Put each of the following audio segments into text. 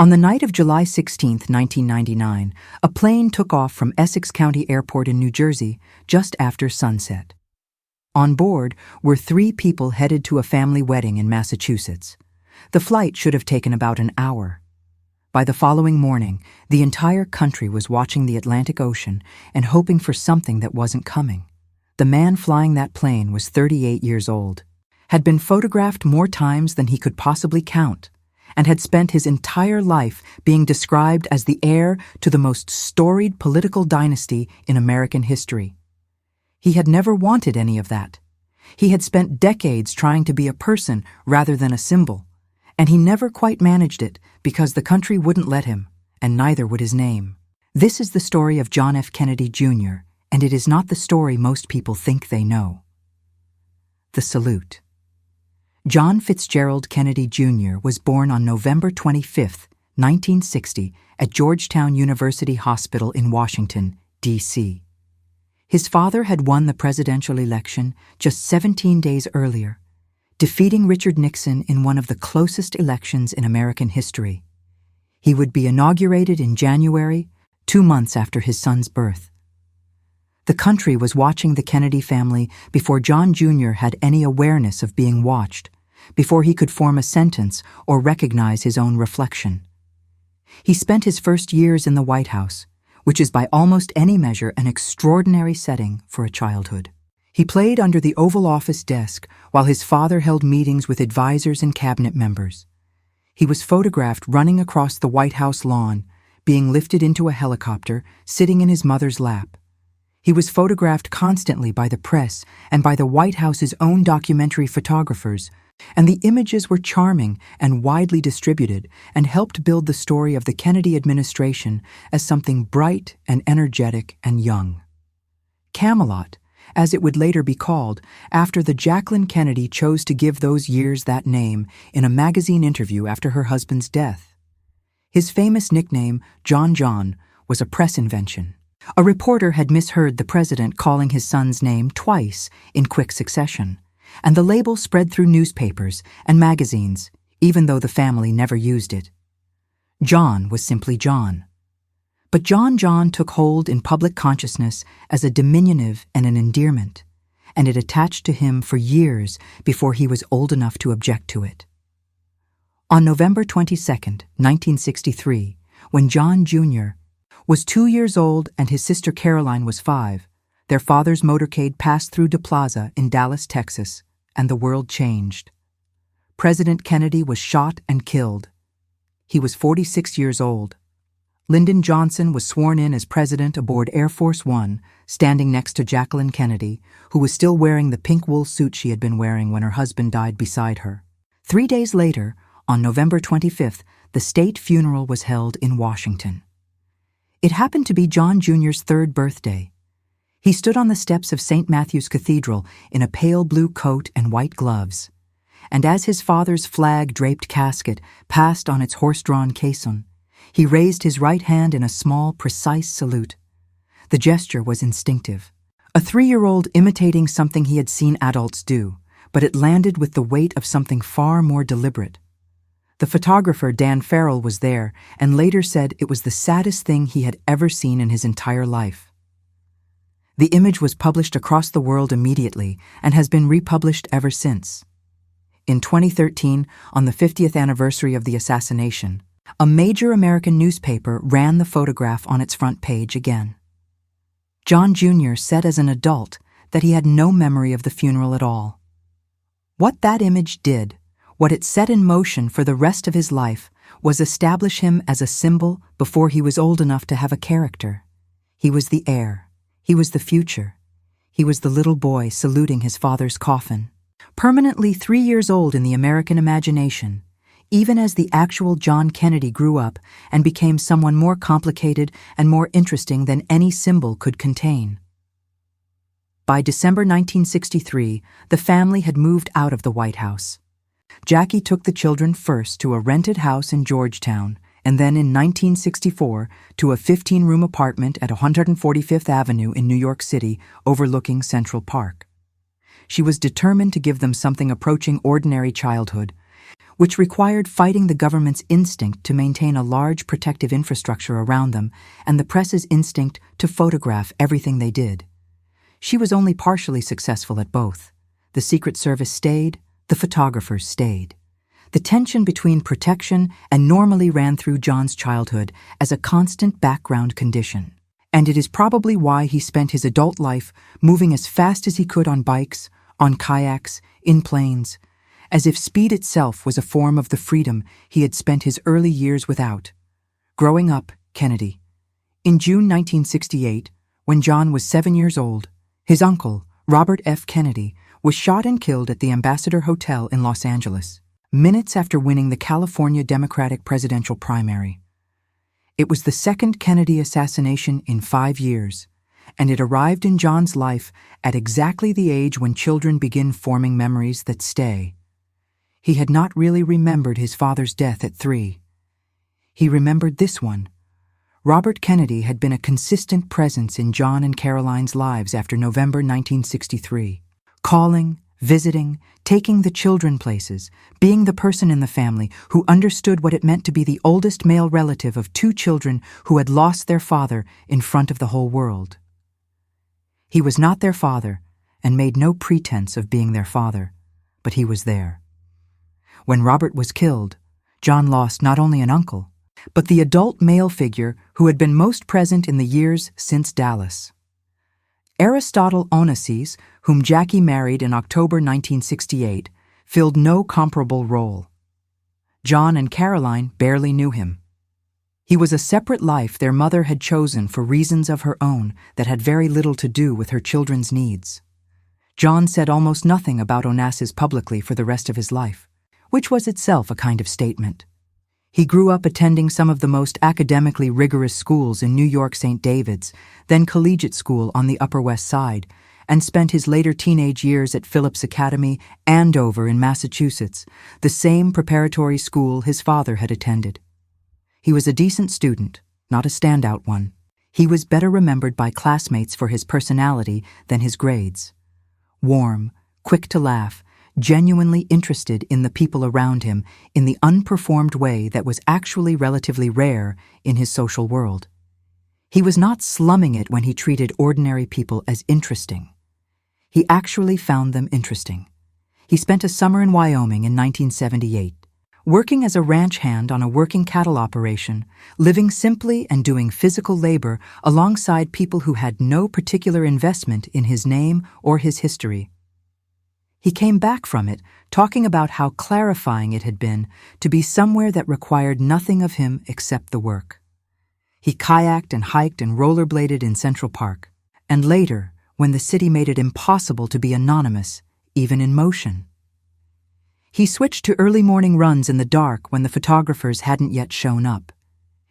On the night of July 16, 1999, a plane took off from Essex County Airport in New Jersey just after sunset. On board were 3 people headed to a family wedding in Massachusetts. The flight should have taken about an hour. By the following morning, the entire country was watching the Atlantic Ocean and hoping for something that wasn't coming. The man flying that plane was 38 years old, had been photographed more times than he could possibly count, and had spent his entire life being described as the heir to the most storied political dynasty in American history. He had never wanted any of that. He had spent decades trying to be a person rather than a symbol, and he never quite managed it because the country wouldn't let him, and neither would his name. This is the story of John F. Kennedy, Jr., and it is not the story most people think they know. The Salute. John Fitzgerald Kennedy, Jr. was born on November 25, 1960, at Georgetown University Hospital in Washington, D.C. His father had won the presidential election just 17 days earlier, defeating Richard Nixon in one of the closest elections in American history. He would be inaugurated in January, 2 months after his son's birth. The country was watching the Kennedy family before John Jr. had any awareness of being watched, before he could form a sentence or recognize his own reflection. He spent his first years in the White House, which is by almost any measure an extraordinary setting for a childhood. He played under the Oval Office desk while his father held meetings with advisors and cabinet members. He was photographed running across the White House lawn, being lifted into a helicopter, sitting in his mother's lap. He was photographed constantly by the press and by the White House's own documentary photographers, and the images were charming and widely distributed and helped build the story of the Kennedy administration as something bright and energetic and young. Camelot, as it would later be called, after the Jacqueline Kennedy chose to give those years that name in a magazine interview after her husband's death. His famous nickname, John John, was a press invention. A reporter had misheard the president calling his son's name twice in quick succession, and the label spread through newspapers and magazines, even though the family never used it. John was simply John. But John John took hold in public consciousness as a diminutive and an endearment, and it attached to him for years before he was old enough to object to it. On November 22, 1963, when John Jr. was 2 years old and his sister Caroline was 5, their father's motorcade passed through DePlaza Plaza in Dallas, Texas, and the world changed. President Kennedy was shot and killed. He was 46 years old. Lyndon Johnson was sworn in as president aboard Air Force One, standing next to Jacqueline Kennedy, who was still wearing the pink wool suit she had been wearing when her husband died beside her. 3 days later, on November 25th, the state funeral was held in Washington. It happened to be John Jr.'s 3rd birthday. He stood on the steps of St. Matthew's Cathedral in a pale blue coat and white gloves, and as his father's flag-draped casket passed on its horse-drawn caisson, he raised his right hand in a small, precise salute. The gesture was instinctive, a 3-year-old imitating something he had seen adults do, but it landed with the weight of something far more deliberate. The photographer Dan Farrell was there and later said it was the saddest thing he had ever seen in his entire life. The image was published across the world immediately and has been republished ever since. In 2013, on the 50th anniversary of the assassination, a major American newspaper ran the photograph on its front page again. John Jr. said as an adult that he had no memory of the funeral at all. What that image did, what it set in motion for the rest of his life, was establish him as a symbol before he was old enough to have a character. He was the heir. He was the future. He was the little boy saluting his father's coffin. Permanently 3 years old in the American imagination, even as the actual John Kennedy grew up and became someone more complicated and more interesting than any symbol could contain. By December 1963, the family had moved out of the White House. Jackie took the children first to a rented house in Georgetown, and then in 1964 to a 15-room apartment at 145th Avenue in New York City overlooking Central Park. She was determined to give them something approaching ordinary childhood, which required fighting the government's instinct to maintain a large protective infrastructure around them and the press's instinct to photograph everything they did. She was only partially successful at both. The Secret Service stayed, the photographers stayed. The tension between protection and normally ran through John's childhood as a constant background condition. And it is probably why he spent his adult life moving as fast as he could on bikes, on kayaks, in planes, as if speed itself was a form of the freedom he had spent his early years without. Growing up, Kennedy. In June 1968, when John was 7 years old, his uncle, Robert F. Kennedy, was shot and killed at the Ambassador Hotel in Los Angeles, minutes after winning the California Democratic presidential primary. It was the second Kennedy assassination in 5 years, and it arrived in John's life at exactly the age when children begin forming memories that stay. He had not really remembered his father's death at 3. He remembered this one. Robert Kennedy had been a consistent presence in John and Caroline's lives after November 1963, calling, visiting, taking the children places, being the person in the family who understood what it meant to be the oldest male relative of 2 children who had lost their father in front of the whole world. He was not their father and made no pretense of being their father, but he was there. When Robert was killed, John lost not only an uncle, but the adult male figure who had been most present in the years since Dallas. Aristotle Onassis, whom Jackie married in October 1968, filled no comparable role. John and Caroline barely knew him. He was a separate life their mother had chosen for reasons of her own that had very little to do with her children's needs. John said almost nothing about Onassis publicly for the rest of his life, which was itself a kind of statement. He grew up attending some of the most academically rigorous schools in New York St. David's, then collegiate school on the Upper West Side, and spent his later teenage years at Phillips Academy, Andover in Massachusetts, the same preparatory school his father had attended. He was a decent student, not a standout one. He was better remembered by classmates for his personality than his grades. Warm, quick to laugh, genuinely interested in the people around him in the unperformed way that was actually relatively rare in his social world. He was not slumming it when he treated ordinary people as interesting. He actually found them interesting. He spent a summer in Wyoming in 1978, working as a ranch hand on a working cattle operation, living simply and doing physical labor alongside people who had no particular investment in his name or his history. He came back from it talking about how clarifying it had been to be somewhere that required nothing of him except the work. He kayaked and hiked and rollerbladed in Central Park, and later, when the city made it impossible to be anonymous, even in motion. He switched to early morning runs in the dark when the photographers hadn't yet shown up.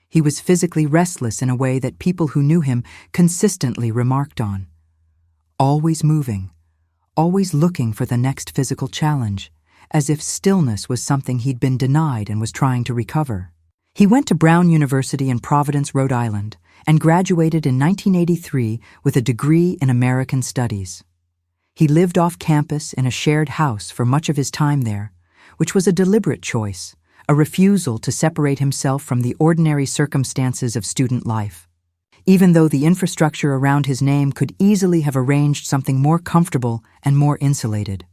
He was physically restless in a way that people who knew him consistently remarked on. Always moving, always looking for the next physical challenge, as if stillness was something he'd been denied and was trying to recover. He went to Brown University in Providence, Rhode Island, and graduated in 1983 with a degree in American Studies. He lived off campus in a shared house for much of his time there, which was a deliberate choice, a refusal to separate himself from the ordinary circumstances of student life. Even though the infrastructure around his name could easily have arranged something more comfortable and more insulated.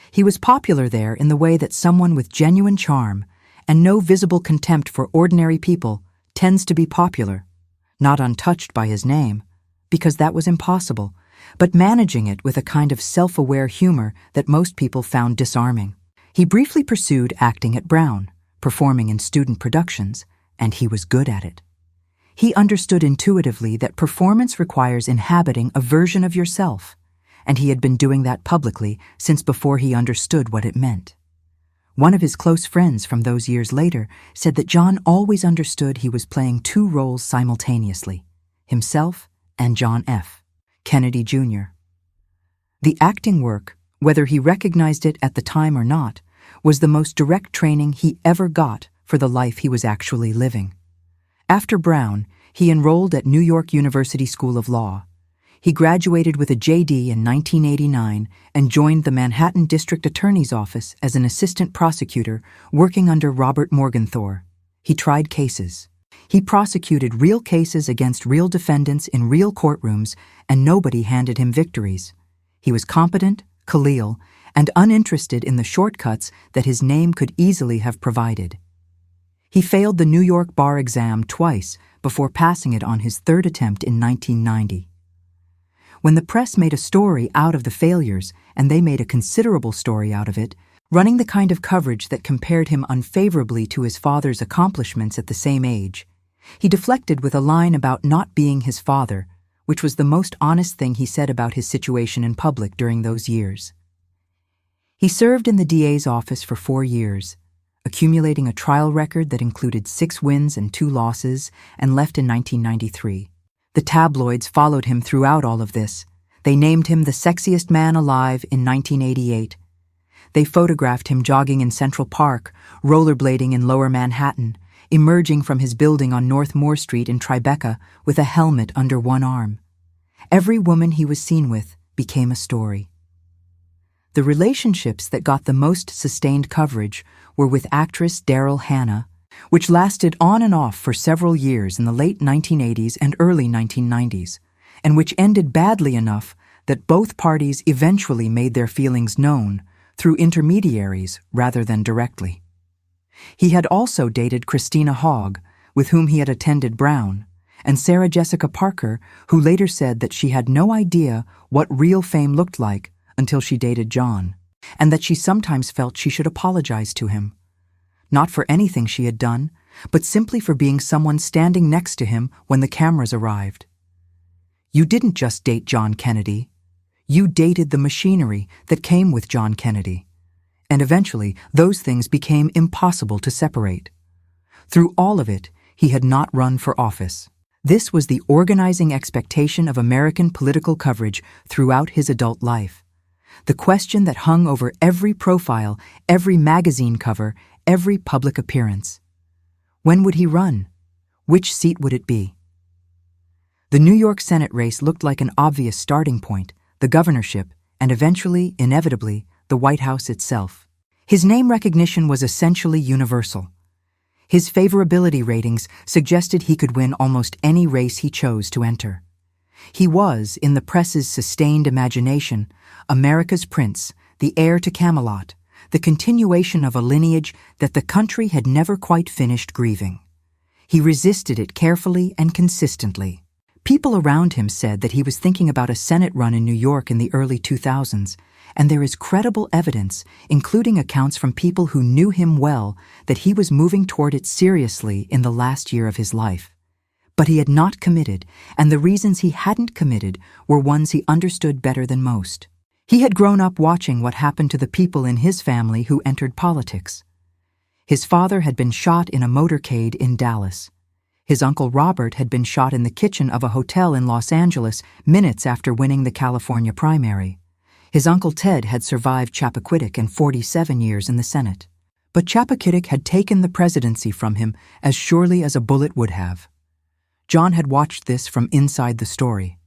He was popular there in the way that someone with genuine charm and no visible contempt for ordinary people tends to be popular, not untouched by his name, because that was impossible, but managing it with a kind of self-aware humor that most people found disarming. He briefly pursued acting at Brown, performing in student productions, and he was good at it. He understood intuitively that performance requires inhabiting a version of yourself, and he had been doing that publicly since before he understood what it meant. One of his close friends from those years later said that John always understood he was playing 2 roles simultaneously, himself and John F. Kennedy Jr. The acting work, whether he recognized it at the time or not, was the most direct training he ever got for the life he was actually living. After Brown, he enrolled at New York University School of Law. He graduated with a JD in 1989 and joined the Manhattan District Attorney's Office as an assistant prosecutor working under Robert Morgenthau. He tried cases. He prosecuted real cases against real defendants in real courtrooms, and nobody handed him victories. He was competent, collegial, and uninterested in the shortcuts that his name could easily have provided. He failed the New York bar exam twice before passing it on his third attempt in 1990. When the press made a story out of the failures, and they made a considerable story out of it, running the kind of coverage that compared him unfavorably to his father's accomplishments at the same age, he deflected with a line about not being his father, which was the most honest thing he said about his situation in public during those years. He served in the DA's office for 4 years, accumulating a trial record that included 6 wins and 2 losses, and left in 1993. The tabloids followed him throughout all of this. They named him the sexiest man alive in 1988. They photographed him jogging in Central Park, rollerblading in Lower Manhattan, emerging from his building on North Moore Street in Tribeca with a helmet under one arm. Every woman he was seen with became a story. The relationships that got the most sustained coverage were with actress Daryl Hannah, which lasted on and off for several years in the late 1980s and early 1990s, and which ended badly enough that both parties eventually made their feelings known through intermediaries rather than directly. He had also dated Christina Hogg, with whom he had attended Brown, and Sarah Jessica Parker, who later said that she had no idea what real fame looked like until she dated John, and that she sometimes felt she should apologize to him. Not for anything she had done, but simply for being someone standing next to him when the cameras arrived. You didn't just date John Kennedy. You dated the machinery that came with John Kennedy. And eventually, those things became impossible to separate. Through all of it, he had not run for office. This was the organizing expectation of American political coverage throughout his adult life. The question that hung over every profile, every magazine cover, every public appearance. When would he run? Which seat would it be? The New York Senate race looked like an obvious starting point, the governorship, and eventually, inevitably, the White House itself. His name recognition was essentially universal. His favorability ratings suggested he could win almost any race he chose to enter. He was, in the press's sustained imagination, America's prince, the heir to Camelot, the continuation of a lineage that the country had never quite finished grieving. He resisted it carefully and consistently. People around him said that he was thinking about a Senate run in New York in the early 2000s, and there is credible evidence, including accounts from people who knew him well, that he was moving toward it seriously in the last year of his life. But he had not committed, and the reasons he hadn't committed were ones he understood better than most. He had grown up watching what happened to the people in his family who entered politics. His father had been shot in a motorcade in Dallas. His uncle Robert had been shot in the kitchen of a hotel in Los Angeles minutes after winning the California primary. His uncle Ted had survived Chappaquiddick and 47 years in the Senate. But Chappaquiddick had taken the presidency from him as surely as a bullet would have. John had watched this from inside the story.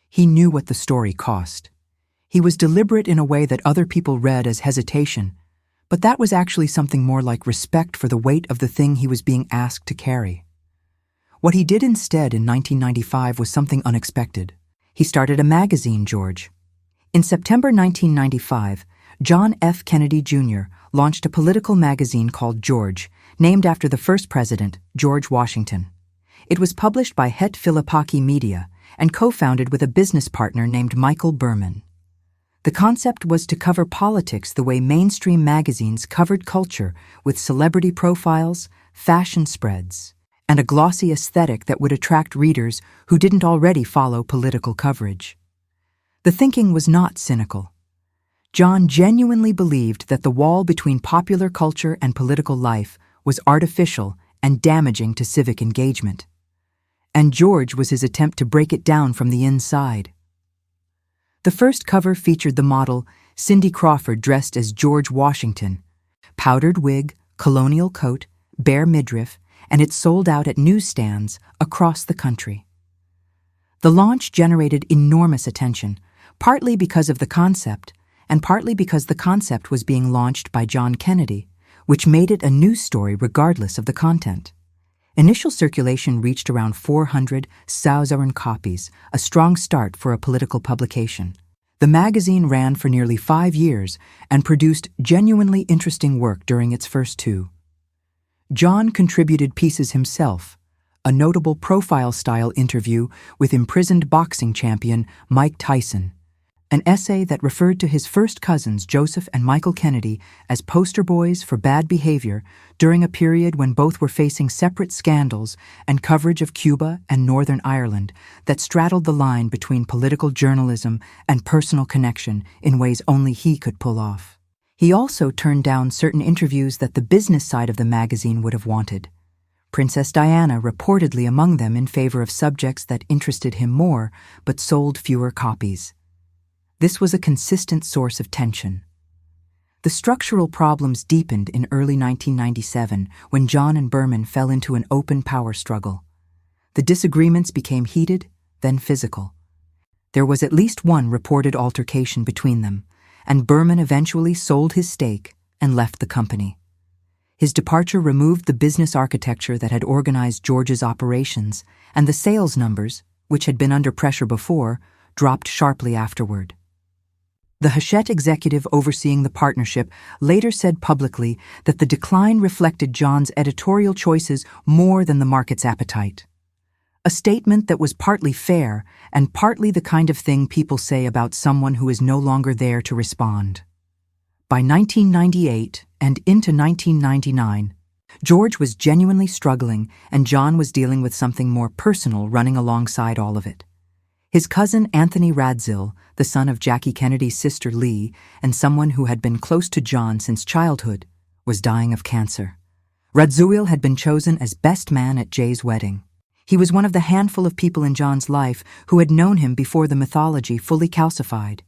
He knew what the story cost. He was deliberate in a way that other people read as hesitation, but that was actually something more like respect for the weight of the thing he was being asked to carry. What he did instead in 1995 was something unexpected. He started a magazine, George. In September 1995, John F. Kennedy Jr. launched a political magazine called George, named after the first president, George Washington. It was published by Het Philippaki Media and co-founded with a business partner named Michael Berman. The concept was to cover politics the way mainstream magazines covered culture, with celebrity profiles, fashion spreads, and a glossy aesthetic that would attract readers who didn't already follow political coverage. The thinking was not cynical. John genuinely believed that the wall between popular culture and political life was artificial and damaging to civic engagement. And George was his attempt to break it down from the inside. The first cover featured the model, Cindy Crawford, dressed as George Washington, powdered wig, colonial coat, bare midriff, and it sold out at newsstands across the country. The launch generated enormous attention, partly because of the concept, and partly because the concept was being launched by John Kennedy, which made it a news story regardless of the content. Initial circulation reached around 400,000 copies, a strong start for a political publication. The magazine ran for nearly 5 years and produced genuinely interesting work during its first 2. John contributed pieces himself, a notable profile-style interview with imprisoned boxing champion Mike Tyson, an essay that referred to his first cousins Joseph and Michael Kennedy as poster boys for bad behavior during a period when both were facing separate scandals and coverage of Cuba and Northern Ireland that straddled the line between political journalism and personal connection in ways only he could pull off. He also turned down certain interviews that the business side of the magazine would have wanted, Princess Diana reportedly among them, in favor of subjects that interested him more but sold fewer copies. This was a consistent source of tension. The structural problems deepened in early 1997 when John and Berman fell into an open power struggle. The disagreements became heated, then physical. There was at least one reported altercation between them, and Berman eventually sold his stake and left the company. His departure removed the business architecture that had organized George's operations, and the sales numbers, which had been under pressure before, dropped sharply afterward. The Hachette executive overseeing the partnership later said publicly that the decline reflected John's editorial choices more than the market's appetite. A statement that was partly fair and partly the kind of thing people say about someone who is no longer there to respond. By 1998 and into 1999, George was genuinely struggling and John was dealing with something more personal running alongside all of it. His cousin Anthony Radzil, the son of Jackie Kennedy's sister Lee and someone who had been close to John since childhood, was dying of cancer. Radzil had been chosen as best man at Jay's wedding. He was one of the handful of people in John's life who had known him before the mythology fully calcified,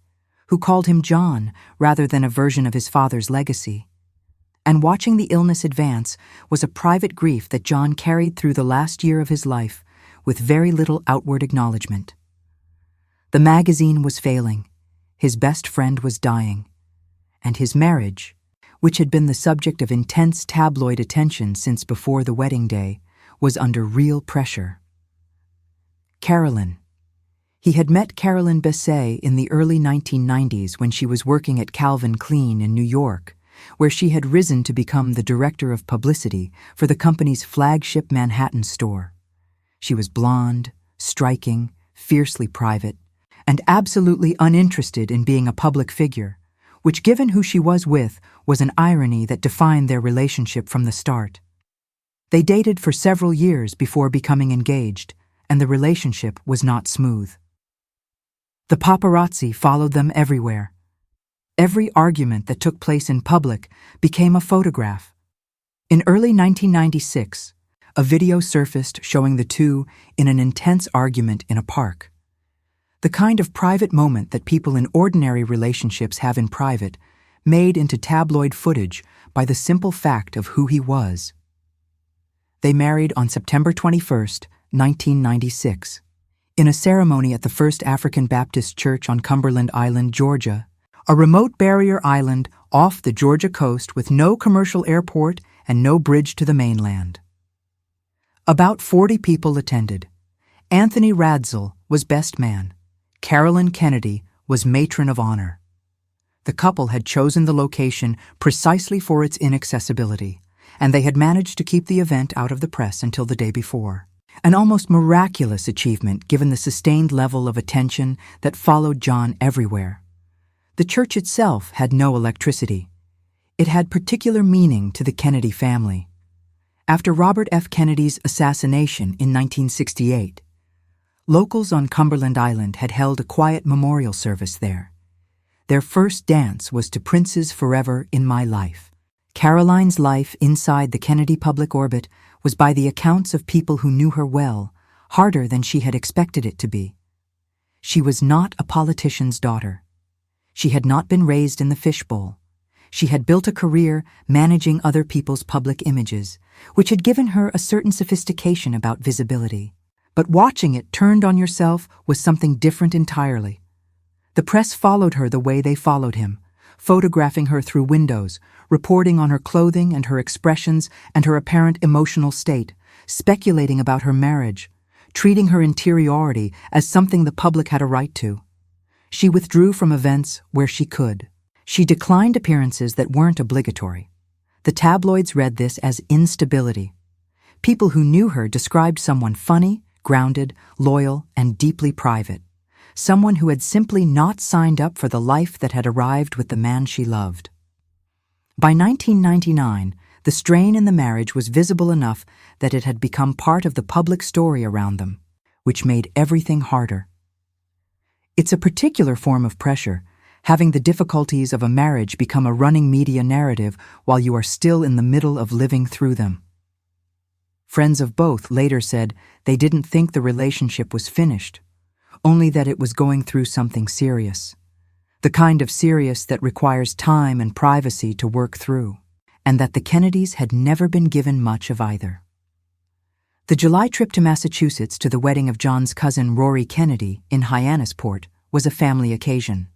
who called him John rather than a version of his father's legacy. And watching the illness advance was a private grief that John carried through the last year of his life with very little outward acknowledgement. The magazine was failing, his best friend was dying, and his marriage, which had been the subject of intense tabloid attention since before the wedding day, was under real pressure. Carolyn. He had met Carolyn Bessay in the early 1990s when she was working at Calvin Klein in New York, where she had risen to become the director of publicity for the company's flagship Manhattan store. She was blonde, striking, fiercely private, and absolutely uninterested in being a public figure, which, given who she was with, was an irony that defined their relationship from the start. They dated for several years before becoming engaged, and the relationship was not smooth. The paparazzi followed them everywhere. Every argument that took place in public became a photograph. In early 1996, a video surfaced showing the two in an intense argument in a park. The kind of private moment that people in ordinary relationships have in private, made into tabloid footage by the simple fact of who he was. They married on September 21, 1996, in a ceremony at the First African Baptist Church on Cumberland Island, Georgia, a remote barrier island off the Georgia coast with no commercial airport and no bridge to the mainland. About 40 people attended. Anthony Radzil was best man. Carolyn Kennedy was matron of honor. The couple had chosen the location precisely for its inaccessibility, and they had managed to keep the event out of the press until the day before. An almost miraculous achievement given the sustained level of attention that followed John everywhere. The church itself had no electricity. It had particular meaning to the Kennedy family. After Robert F. Kennedy's assassination in 1968, locals on Cumberland Island had held a quiet memorial service there. Their first dance was to Prince's Forever in My Life. Caroline's life inside the Kennedy public orbit was, by the accounts of people who knew her well, harder than she had expected it to be. She was not a politician's daughter. She had not been raised in the fishbowl. She had built a career managing other people's public images, which had given her a certain sophistication about visibility. But watching it turned on yourself was something different entirely. The press followed her the way they followed him, photographing her through windows, reporting on her clothing and her expressions and her apparent emotional state, speculating about her marriage, treating her interiority as something the public had a right to. She withdrew from events where she could. She declined appearances that weren't obligatory. The tabloids read this as instability. People who knew her described someone funny, grounded, loyal, and deeply private. Someone who had simply not signed up for the life that had arrived with the man she loved. By 1999, the strain in the marriage was visible enough that it had become part of the public story around them, which made everything harder. It's a particular form of pressure, having the difficulties of a marriage become a running media narrative while you are still in the middle of living through them. Friends of both later said they didn't think the relationship was finished, only that it was going through something serious. The kind of serious that requires time and privacy to work through, and that the Kennedys had never been given much of either. The July trip to Massachusetts to the wedding of John's cousin Rory Kennedy in Hyannisport was a family occasion.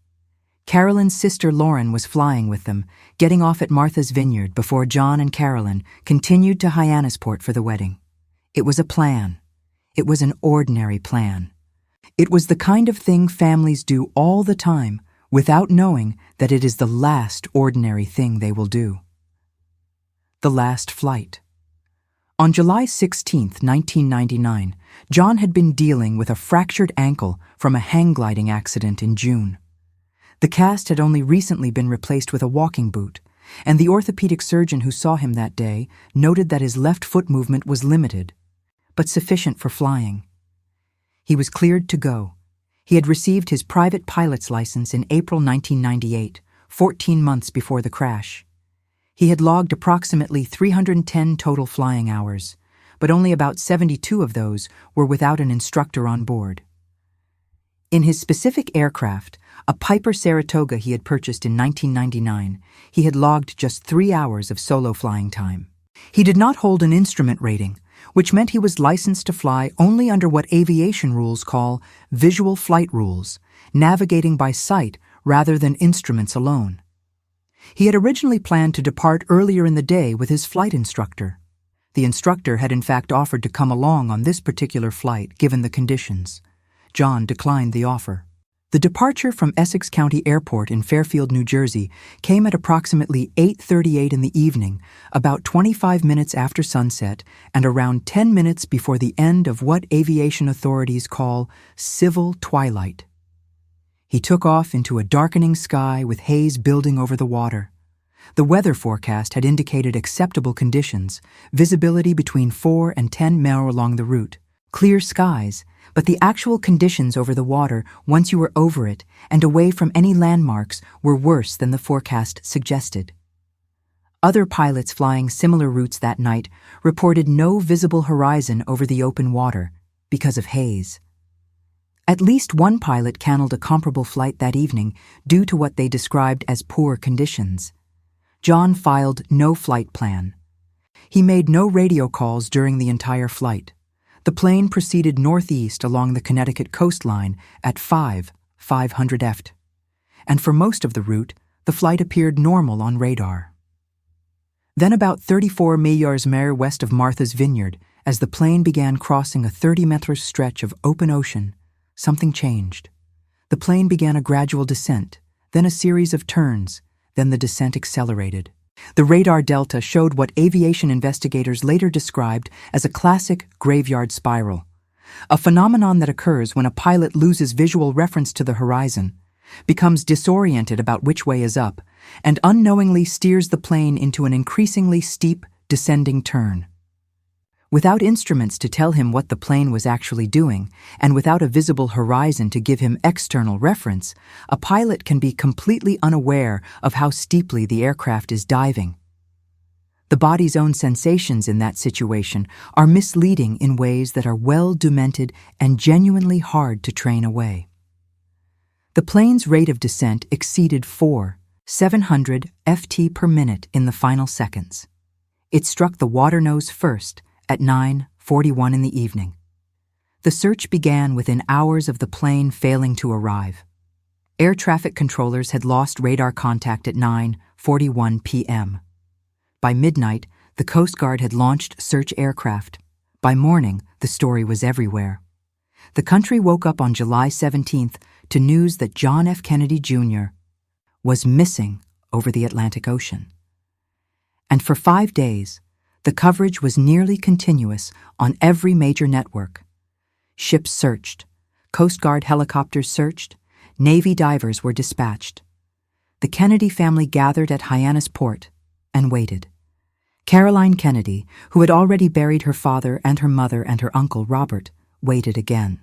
Carolyn's sister Lauren was flying with them, getting off at Martha's Vineyard before John and Carolyn continued to Hyannisport for the wedding. It was a plan. It was an ordinary plan. It was the kind of thing families do all the time without knowing that it is the last ordinary thing they will do. The last flight. On July 16, 1999, John had been dealing with a fractured ankle from a hang gliding accident in June. The cast had only recently been replaced with a walking boot, and the orthopedic surgeon who saw him that day noted that his left foot movement was limited, but sufficient for flying. He was cleared to go. He had received his private pilot's license in April 1998, 14 months before the crash. He had logged approximately 310 total flying hours, but only about 72 of those were without an instructor on board. In his specific aircraft, a Piper Saratoga he had purchased in 1999, he had logged just 3 hours of solo flying time. He did not hold an instrument rating, which meant he was licensed to fly only under what aviation rules call visual flight rules, navigating by sight rather than instruments alone. He had originally planned to depart earlier in the day with his flight instructor. The instructor had in fact offered to come along on this particular flight given the conditions. John declined the offer. The departure from Essex County Airport in Fairfield, New Jersey, came at approximately 8:38 in the evening, about 25 minutes after sunset, and around 10 minutes before the end of what aviation authorities call civil twilight. He took off into a darkening sky with haze building over the water. The weather forecast had indicated acceptable conditions, visibility between 4 and 10 miles along the route, clear skies, but the actual conditions over the water, once you were over it and away from any landmarks, were worse than the forecast suggested. Other pilots flying similar routes that night reported no visible horizon over the open water because of haze. At least one pilot canceled a comparable flight that evening due to what they described as poor conditions. John filed no flight plan. He made no radio calls during the entire flight. The plane proceeded northeast along the Connecticut coastline at 500 ft, and for most of the route, the flight appeared normal on radar. Then about 34 miles west of Martha's Vineyard, as the plane began crossing a 30-meter stretch of open ocean, something changed. The plane began a gradual descent, then a series of turns, then the descent accelerated. The radar delta showed what aviation investigators later described as a classic graveyard spiral, a phenomenon that occurs when a pilot loses visual reference to the horizon, becomes disoriented about which way is up, and unknowingly steers the plane into an increasingly steep, descending turn. Without instruments to tell him what the plane was actually doing, and without a visible horizon to give him external reference, a pilot can be completely unaware of how steeply the aircraft is diving. The body's own sensations in that situation are misleading in ways that are well documented and genuinely hard to train away. The plane's rate of descent exceeded 700 ft per minute in the final seconds. It struck the water nose first, at 9:41 in the evening. The search began within hours of the plane failing to arrive. Air traffic controllers had lost radar contact at 9:41 p.m. By midnight, the Coast Guard had launched search aircraft. By morning, the story was everywhere. The country woke up on July 17th to news that John F. Kennedy Jr. was missing over the Atlantic Ocean. And for 5 days, the coverage was nearly continuous on every major network. Ships searched, Coast Guard helicopters searched, Navy divers were dispatched. The Kennedy family gathered at Hyannis Port and waited. Caroline Kennedy, who had already buried her father and her mother and her uncle Robert, waited again.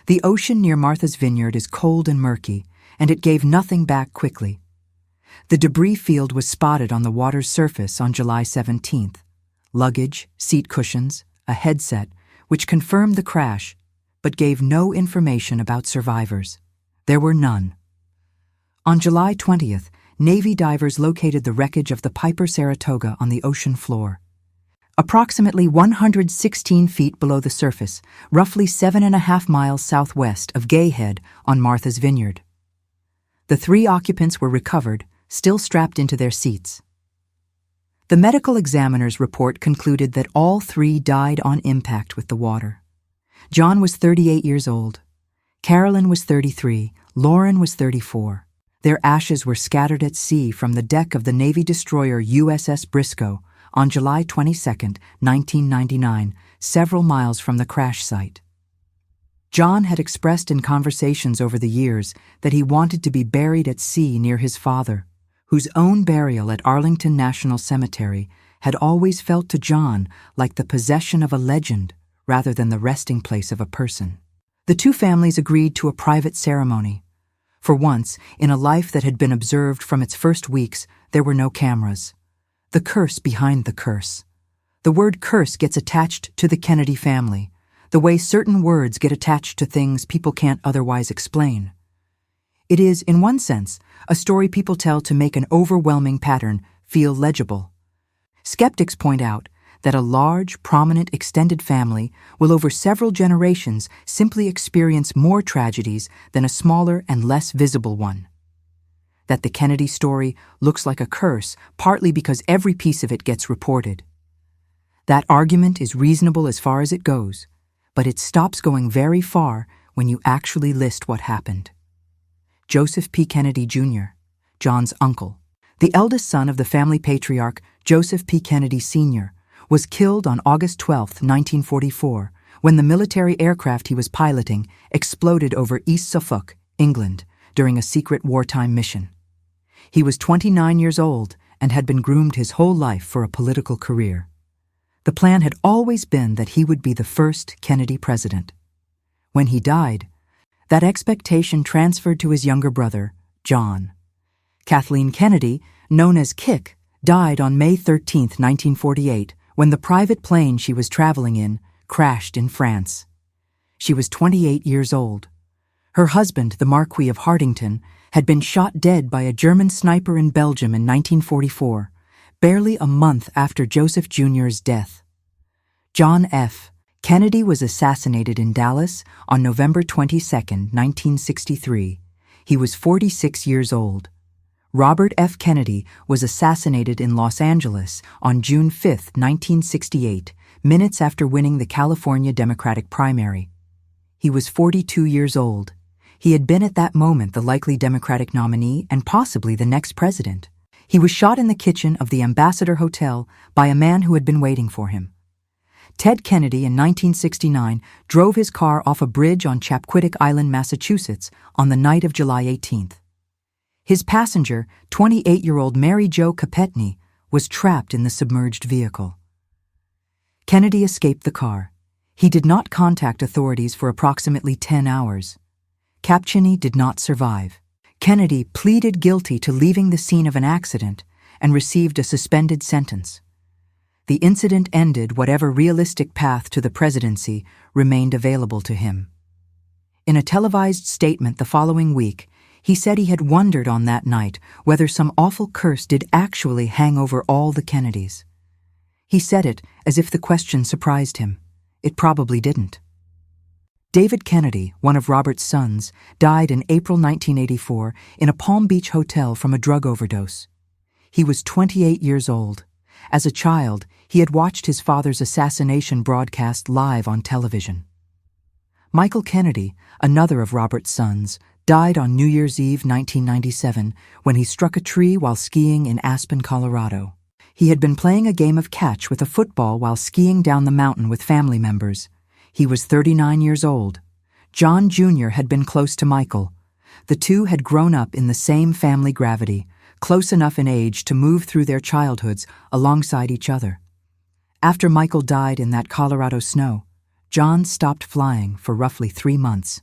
The ocean near Martha's Vineyard is cold and murky, and it gave nothing back quickly. The debris field was spotted on the water's surface on July 17th. Luggage, seat cushions, a headset, which confirmed the crash, but gave no information about survivors. There were none. On July 20th, Navy divers located the wreckage of the Piper Saratoga on the ocean floor. Approximately 116 feet below the surface, roughly 7.5 miles southwest of Gay Head on Martha's Vineyard. The 3 occupants were recovered, still strapped into their seats. The medical examiner's report concluded that all 3 died on impact with the water. John was 38 years old. Carolyn was 33. Lauren was 34. Their ashes were scattered at sea from the deck of the Navy destroyer USS Briscoe on July 22, 1999, several miles from the crash site. John had expressed in conversations over the years that he wanted to be buried at sea near his father, whose own burial at Arlington National Cemetery had always felt to John like the possession of a legend rather than the resting place of a person. The 2 families agreed to a private ceremony. For once, in a life that had been observed from its first weeks, there were no cameras. The curse behind the curse. The word curse gets attached to the Kennedy family, the way certain words get attached to things people can't otherwise explain. It is, in one sense, a story people tell to make an overwhelming pattern feel legible. Skeptics point out that a large, prominent, extended family will over several generations simply experience more tragedies than a smaller and less visible one. That the Kennedy story looks like a curse partly because every piece of it gets reported. That argument is reasonable as far as it goes, but it stops going very far when you actually list what happened. Joseph P. Kennedy Jr., John's uncle, the eldest son of the family patriarch Joseph P. Kennedy Sr., was killed on August 12, 1944, when the military aircraft he was piloting exploded over East Suffolk, England, during a secret wartime mission. He was 29 years old and had been groomed his whole life for a political career. The plan had always been that he would be the first Kennedy president. When he died, that expectation transferred to his younger brother, John. Kathleen Kennedy, known as Kick, died on May 13, 1948, when the private plane she was traveling in crashed in France. She was 28 years old. Her husband, the Marquis of Hartington, had been shot dead by a German sniper in Belgium in 1944, barely a month after Joseph Jr.'s death. John F. Kennedy was assassinated in Dallas on November 22, 1963. He was 46 years old. Robert F. Kennedy was assassinated in Los Angeles on June 5, 1968, minutes after winning the California Democratic primary. He was 42 years old. He had been at that moment the likely Democratic nominee and possibly the next president. He was shot in the kitchen of the Ambassador Hotel by a man who had been waiting for him. Ted Kennedy in 1969 drove his car off a bridge on Chappaquiddick Island, Massachusetts, on the night of July 18th. His passenger, 28-year-old Mary Jo Capetney, was trapped in the submerged vehicle. Kennedy escaped the car. He did not contact authorities for approximately 10 hours. Capetney did not survive. Kennedy pleaded guilty to leaving the scene of an accident and received a suspended sentence. The incident ended whatever realistic path to the presidency remained available to him. In a televised statement the following week, he said he had wondered on that night whether some awful curse did actually hang over all the Kennedys. He said it as if the question surprised him. It probably didn't. David Kennedy, one of Robert's sons, died in April 1984 in a Palm Beach hotel from a drug overdose. He was 28 years old. As a child, he had watched his father's assassination broadcast live on television. Michael Kennedy, another of Robert's sons, died on New Year's Eve 1997 when he struck a tree while skiing in Aspen, Colorado. He had been playing a game of catch with a football while skiing down the mountain with family members. He was 39 years old. John Jr. had been close to Michael. The two had grown up in the same family gravity, close enough in age to move through their childhoods alongside each other. After Michael died in that Colorado snow, John stopped flying for roughly 3 months.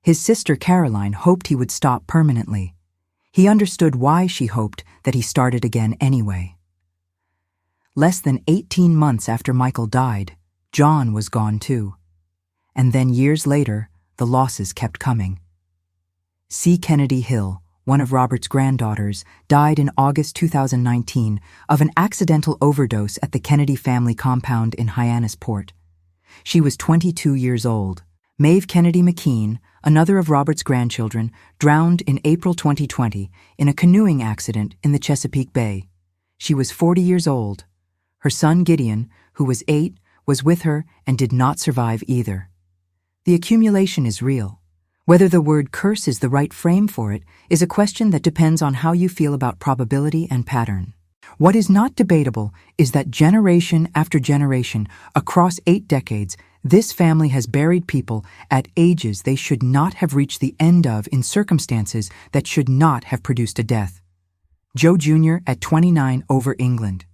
His sister Caroline hoped he would stop permanently. He understood why she hoped that he started again anyway. Less than 18 months after Michael died, John was gone too. And then years later, the losses kept coming. C. Kennedy Hill, one of Robert's granddaughters, died in August 2019 of an accidental overdose at the Kennedy family compound in Hyannisport. She was 22 years old. Maeve Kennedy McKean, another of Robert's grandchildren, drowned in April 2020 in a canoeing accident in the Chesapeake Bay. She was 40 years old. Her son Gideon, who was 8, was with her and did not survive either. The accumulation is real. Whether the word curse is the right frame for it is a question that depends on how you feel about probability and pattern. What is not debatable is that generation after generation, across 8 decades, this family has buried people at ages they should not have reached the end of in circumstances that should not have produced a death. Joe Jr. at 29 over England,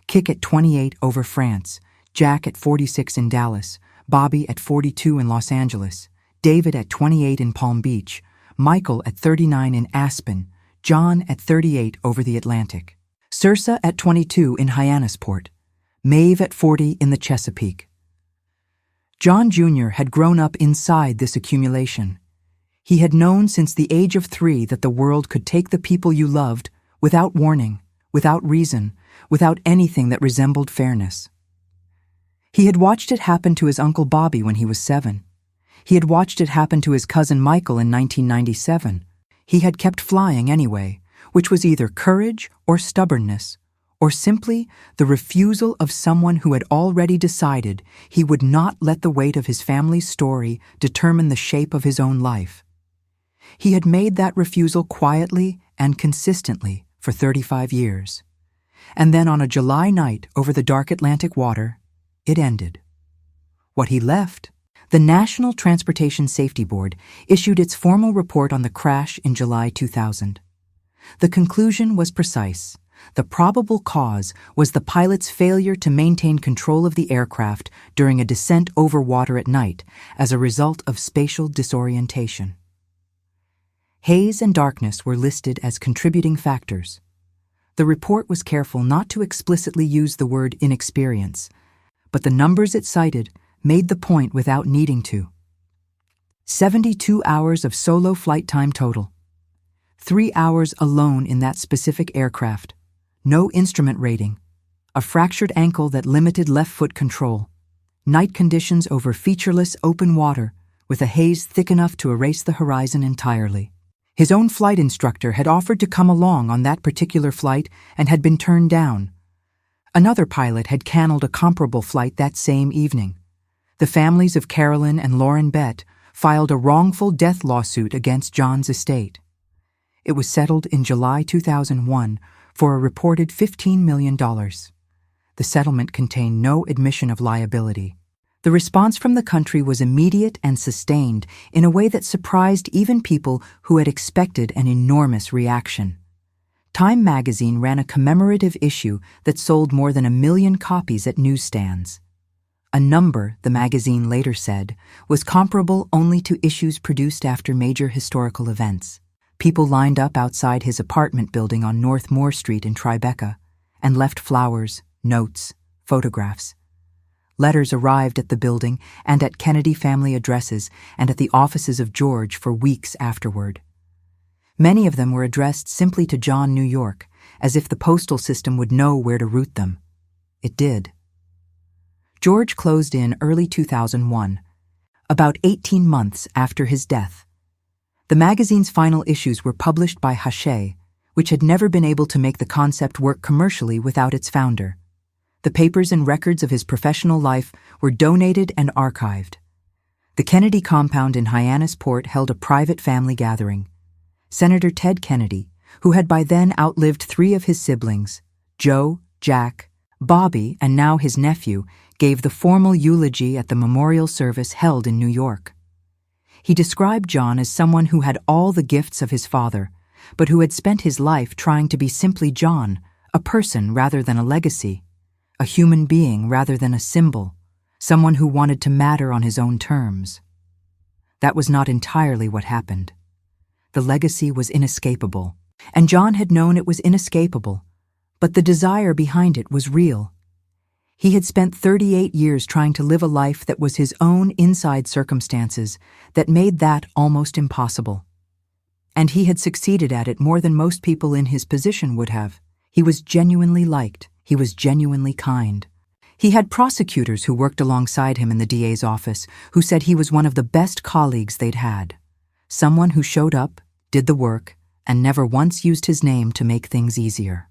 Kik at 28 over France, Jack at 46 in Dallas, Bobby at 42 in Los Angeles, David at 28 in Palm Beach, Michael at 39 in Aspen, John at 38 over the Atlantic, Cirsa at 22 in Hyannisport, Maeve at 40 in the Chesapeake. John Jr. had grown up inside this accumulation. He had known since the age of 3 that the world could take the people you loved without warning, without reason, without anything that resembled fairness. He had watched it happen to his Uncle Bobby when he was 7. He had watched it happen to his cousin Michael in 1997. He had kept flying anyway, which was either courage or stubbornness, or simply the refusal of someone who had already decided he would not let the weight of his family's story determine the shape of his own life. He had made that refusal quietly and consistently for 35 years. And then on a July night over the dark Atlantic water, it ended. What he left? The National Transportation Safety Board issued its formal report on the crash in July 2000. The conclusion was precise. The probable cause was the pilot's failure to maintain control of the aircraft during a descent over water at night as a result of spatial disorientation. Haze and darkness were listed as contributing factors. The report was careful not to explicitly use the word inexperience, but the numbers it cited made the point without needing to. 72 hours of solo flight time total. 3 hours alone in that specific aircraft. No instrument rating. A fractured ankle that limited left foot control. Night conditions over featureless open water with a haze thick enough to erase the horizon entirely. His own flight instructor had offered to come along on that particular flight and had been turned down. Another pilot had canceled a comparable flight that same evening. The families of Carolyn and Lauren Bett filed a wrongful death lawsuit against John's estate. It was settled in July 2001 for a reported $15 million. The settlement contained no admission of liability. The response from the country was immediate and sustained in a way that surprised even people who had expected an enormous reaction. Time magazine ran a commemorative issue that sold more than 1 million copies at newsstands. A number, the magazine later said, was comparable only to issues produced after major historical events. People lined up outside his apartment building on North Moore Street in Tribeca and left flowers, notes, photographs. Letters arrived at the building and at Kennedy family addresses and at the offices of George for weeks afterward. Many of them were addressed simply to John, New York, as if the postal system would know where to route them. It did. George closed in early 2001. about 18 months after his death. The magazine's final issues were published by Hachette, which had never been able to make the concept work commercially without its founder. The papers and records of his professional life were donated and archived. The Kennedy compound in Hyannisport held a private family gathering. Senator Ted Kennedy, who had by then outlived 3 of his siblings, Joe, Jack, Bobby, and now his nephew, gave the formal eulogy at the memorial service held in New York. He described John as someone who had all the gifts of his father, but who had spent his life trying to be simply John, a person rather than a legacy, a human being rather than a symbol, someone who wanted to matter on his own terms. That was not entirely what happened. The legacy was inescapable, and John had known it was inescapable, but the desire behind it was real. He had spent 38 years trying to live a life that was his own inside circumstances that made that almost impossible. And he had succeeded at it more than most people in his position would have. He was genuinely liked. He was genuinely kind. He had prosecutors who worked alongside him in the DA's office who said he was one of the best colleagues they'd had. Someone who showed up, did the work, and never once used his name to make things easier.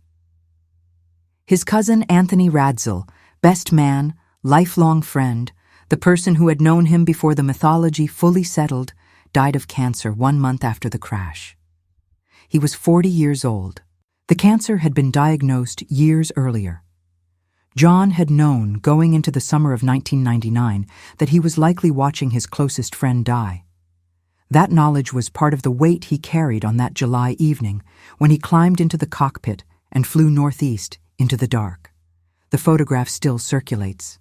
His cousin Anthony Radzill, best man, lifelong friend, the person who had known him before the mythology fully settled, died of cancer 1 month after the crash. He was 40 years old. The cancer had been diagnosed years earlier. John had known, going into the summer of 1999, that he was likely watching his closest friend die. That knowledge was part of the weight he carried on that July evening when he climbed into the cockpit and flew northeast into the dark. The photograph still circulates.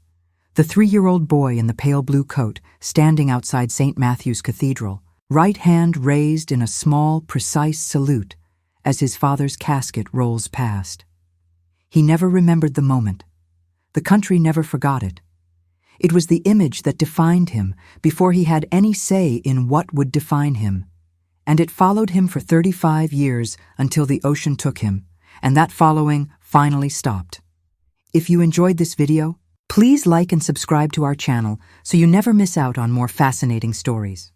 The 3-year-old boy in the pale blue coat standing outside St. Matthew's Cathedral, right hand raised in a small, precise salute as his father's casket rolls past. He never remembered the moment. The country never forgot it. It was the image that defined him before he had any say in what would define him. And it followed him for 35 years until the ocean took him, and that following finally stopped. If you enjoyed this video, please like and subscribe to our channel so you never miss out on more fascinating stories.